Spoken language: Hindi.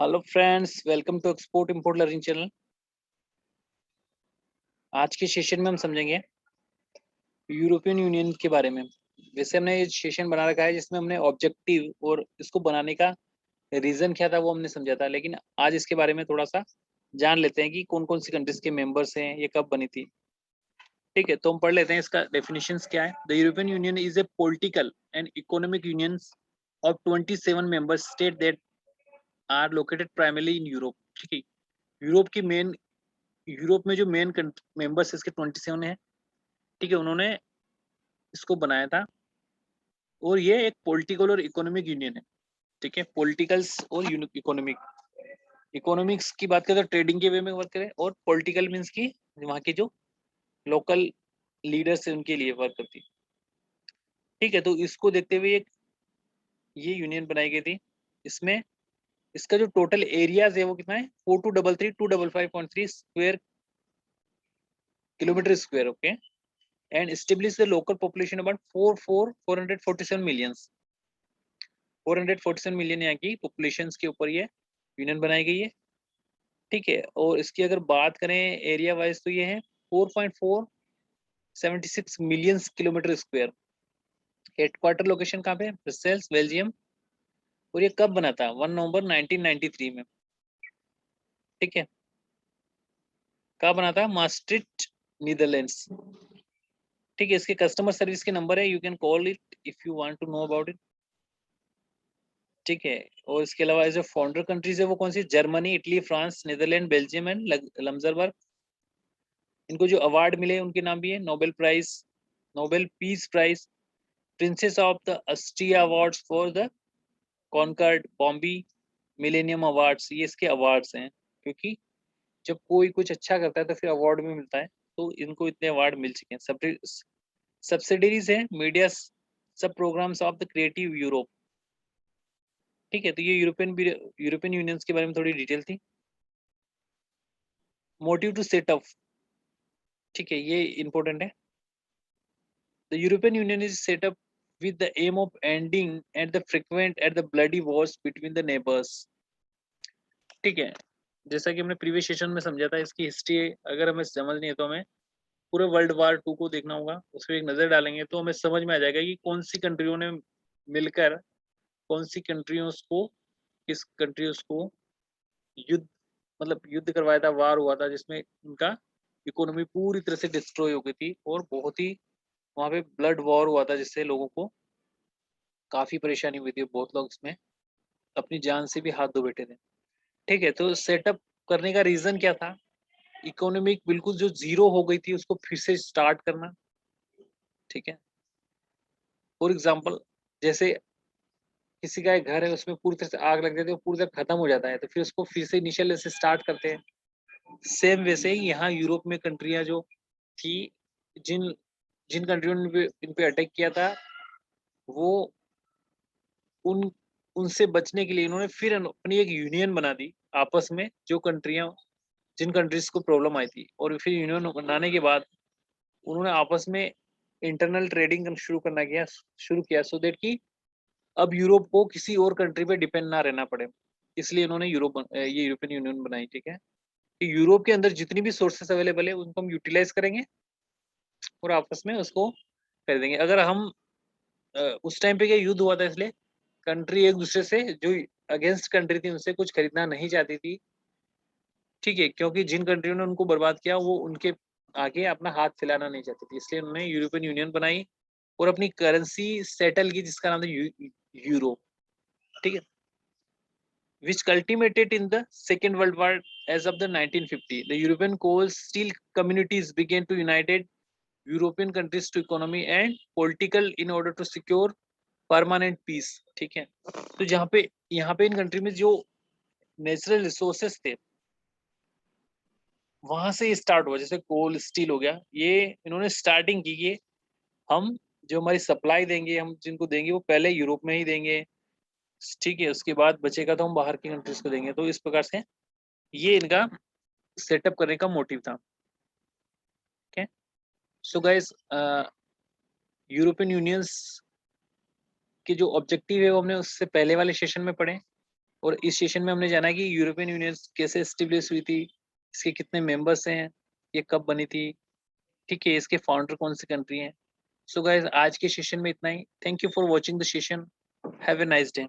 Hello friends, welcome to export import learning channel. आज के सेशन में हम समझेंगे यूरोपियन यूनियन के बारे में। वैसे हमने ये सेशन बना रखा है जिसमें हमने ऑब्जेक्टिव और इसको बनाने का रीजन क्या था वो हमने समझा था, लेकिन आज इसके बारे में थोड़ा सा जान लेते हैं कि कौन कौन सी कंट्रीज के मेंबर्स हैं, ये कब बनी थी। ठीक है, तो हम पढ़ लेते हैं इसका डेफिनेशंस क्या है। The European Union is a political and economic union of 27 member state that are located primarily in Europe. ठीक है, यूरोप में जो मेन मेंबर्स इसके 27 हैं। ठीक है, उन्होंने इसको बनाया था और ये एक पॉलिटिकल और इकोनॉमिक यूनियन है। ठीक है, पॉलिटिकल्स और इकोनॉमिक। इकोनॉमिक्स की बात करें तो ट्रेडिंग के वे में वर्क करें, और पॉलिटिकल मीन्स की वहाँ के जो लोकल लीडर्स है उनके लिए वर्क करती है। ठीक है, तो इसको देखते हुए ये यूनियन बनाई गई थी। इसमें इसका जो टोटल एरियाज है वो कितना है, 4233,255.3 square kilometre square. Okay, and establish the local population about 447 millions। 447 million यहाँ की पॉपुलेशन के ऊपर ये यूनियन बनाई गई है। ठीक है, और इसकी अगर बात करें एरिया वाइज तो ये है 4.476 million kilometre square. Headquarter location कहाँ पे, ब्रसेल्स, बेल्जियम। और ये कब बना था, 1 नवंबर 1993 में। ठीक है, कहाँ बना था, मास्ट्रिक्ट, नीदरलैंड्स। ठीक है, इसके कस्टमर सर्विस के नंबर है, you can call it if you want to know about it. ठीक है, और इसके अलावा जो फाउंडर कंट्रीज है वो कौन सी, Germany, Italy, France, Netherlands, Belgium and Luxembourg. इनको जो अवार्ड मिले उनके नाम भी है, Nobel prize, Nobel peace prize, princess of the Austria awards for the concord, Bambi, millennium awards. ये इसके अवार्ड्स हैं, क्योंकि जब कोई कुछ अच्छा करता है तो फिर अवार्ड भी मिलता है। तो इनको इतने अवार्ड मिल चुके हैं। सब्सिडरीज है, media sub programs of the Creative Europe. ठीक है, तो ये यूरोपियन यूनियंस के बारे में थोड़ी डिटेल थी। मोटिव टू सेट अप, ठीक है, ये इंपॉर्टेंट है। The European Union is set up with the aim of ending at the frequent at the bloody wars between the neighbours. ठीक है, जैसा कि हमने प्रीवियस सेशन में समझा था, इसकी हिस्ट्री अगर हमें समझनी है तो हमें पूरे वर्ल्ड वार 2 को देखना होगा। उस पर एक नजर डालेंगे तो हमें समझ में आ जाएगा कि कौन सी कंट्रियों ने मिलकर कौन सी कंट्रियों को, किस कंट्रियों को युद्ध, मतलब युद्ध करवाया था, वार हुआ था, जिसमें उनका इकोनॉमी पूरी तरह से डिस्ट्रॉय हो गई थी और बहुत ही वहां पे ब्लड वॉर हुआ था, जिससे लोगों को काफी परेशानी हुई थी। बहुत लोग इसमें अपनी जान से भी हाथ धो बैठे थे। ठीक है, तो सेटअप करने का रीजन क्या था, इकोनॉमिक बिल्कुल जो जीरो हो गई थी उसको फिर से स्टार्ट करना। ठीक है, फॉर एग्जाम्पल जैसे किसी का एक घर है, उसमें पूरी तरह से आग लग जाती है, वो पूरी तरह खत्म हो जाता है, तो फिर उसको फिर से इनिशियल से स्टार्ट करते हैं। सेम वैसे ही यहाँ यूरोप में कंट्रियां जो थी, जिन जिन कंट्रियों ने इन पे अटैक किया था, वो उन उनसे बचने के लिए इन्होंने फिर अपनी एक यूनियन बना दी आपस में, जो कंट्रियां, जिन कंट्रीज को प्रॉब्लम आई थी, और फिर यूनियन बनाने के बाद उन्होंने आपस में इंटरनल ट्रेडिंग शुरू किया सो देट कि अब यूरोप को किसी और कंट्री पे डिपेंड ना रहना पड़े। इसलिए इन्होंने ये यूरोपियन यूनियन बनाई। ठीक है, कि यूरोप के अंदर जितनी भी सोर्सेस अवेलेबल है उनको हम यूटिलाइज करेंगे और आपस में उसको कर देंगे। अगर हम उस टाइम पे क्या युद्ध हुआ था, इसलिए कंट्री एक दूसरे से जो अगेंस्ट कंट्री थी उनसे कुछ खरीदना नहीं चाहती थी। ठीक है, क्योंकि जिन कंट्रियों ने उनको बर्बाद किया वो उनके आगे अपना हाथ फैलाना नहीं चाहती थी, इसलिए उन्होंने यूरोपियन यूनियन बनाई और अपनी करेंसी सेटल की, जिसका नाम था यूरो। ठीक है, which culminated in the Second World War as of the 1950. The European coal steel communities began to united European countries to economy and political in order to secure permanent peace. ठीक है, तो यहाँ पे इन कंट्री में जो नेचुरल रिसोर्सेस थे वहां से स्टार्ट हुआ, जैसे कोल स्टील हो गया, ये इन्होंने स्टार्टिंग की कि हम जो हमारी सप्लाई देंगे, हम जिनको देंगे वो पहले यूरोप में ही देंगे। ठीक है, उसके बाद बचेगा तो हम बाहर की कंट्रीज को देंगे। तो इस प्रकार से ये इनका सेटअप करने का मोटिव था। ठीक है, सो गाइस, यूरोपियन यूनियंस के जो ऑब्जेक्टिव है वो हमने उससे पहले वाले सेशन में पढ़े, और इस सेशन में हमने जाना कि यूरोपियन यूनियन कैसे एस्टेब्लिश हुई थी, इसके कितने मेंबर्स हैं, ये कब बनी थी, ठीक है, इसके फाउंडर कौन सी कंट्री हैं। सो गाइस आज के सेशन में इतना ही। Thank you for watching the session. Have a nice day.